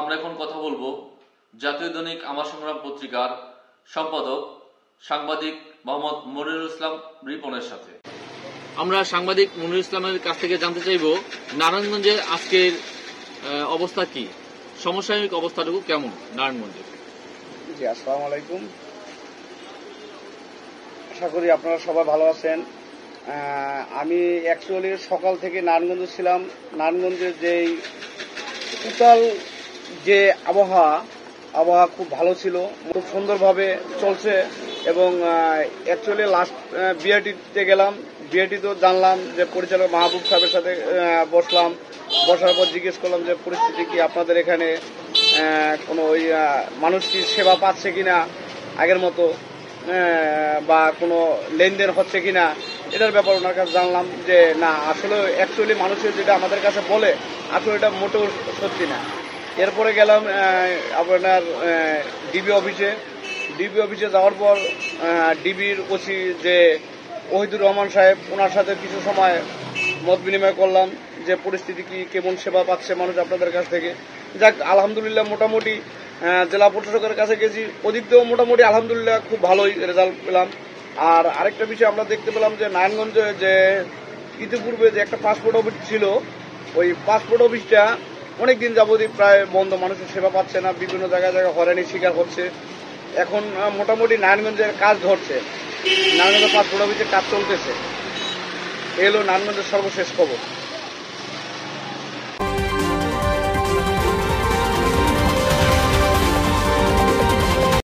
আমরা এখন কথা বলবো জাতীয় দৈনিক আমার সংগ্রাম পত্রিকার সম্পাদক সাংবাদিক মোহাম্মদ মনিরুল ইসলাম রিপনের সাথে। আমরা সাংবাদিক মনিরুল ইসলামের কাছ থেকে জানতে চাইব নারায়ণগঞ্জের আজকের অবস্থা কি, সমসাময়িক অবস্থাটুকু কেমন নারায়ণগঞ্জে। জি, আসসালামু আলাইকুম। আশা করি আপনারা সবাই ভালো আছেন। আমি অ্যাকচুয়ালি সকাল থেকে নারায়ণগঞ্জে ছিলাম। নারায়ণগঞ্জের যেই টোটাল যে আবহাওয়া খুব ভালো ছিল, খুব সুন্দরভাবে চলছে এবং অ্যাকচুয়ালি লাস্ট বিআরটিতে গেলাম। বিআরটিতেও জানলাম যে পরিচালক মাহবুব সাহেবের সাথে বসার পর জিজ্ঞেস করলাম যে পরিস্থিতি কি, আপনাদের এখানে কোনো ওই মানুষ কি সেবা পাচ্ছে কিনা আগের মতো, বা কোনো লেনদেন হচ্ছে কিনা, এটার ব্যাপারে ওনার কাছে জানলাম যে না, আসলে অ্যাকচুয়ালি মানুষের যেটা আমাদের কাছে বলে আসলে এটা মোটেও সত্যি না। এরপরে গেলাম আপনার ডিবি অফিসে যাওয়ার পর ডিবির ওসি যে ওহিদুর রহমান সাহেব, ওনার সাথে কিছু সময় মত বিনিময় করলাম যে পরিস্থিতি কি, কেমন সেবা পাচ্ছে মানুষ আপনাদের কাছ থেকে। যাক, আলহামদুলিল্লাহ মোটামুটি জেলা প্রশাসকের কাছে গেছি, ওদিক দিয়েও মোটামুটি আলহামদুলিল্লাহ খুব ভালোই রেজাল্ট পেলাম। আর আরেকটা বিষয় আমরা দেখতে পেলাম যে নারায়ণগঞ্জে যে ইতিপূর্বে যে একটা পাসপোর্ট অফিস ছিল, ওই পাসপোর্ট অফিসটা অনেকদিন যাবতীয় প্রায় বন্ধ, মানুষের সেবা পাচ্ছে না, বিভিন্ন জায়গায় হয়রানির শিকার হচ্ছে। এখন মোটামুটি নারায়ণগঞ্জের কাজ ধরছে, নারায়ণগঞ্জের পাসপোর্ট অফিসের কাজ চলতেছে। এই হলো নারায়ণগঞ্জের সর্বশেষ খবর।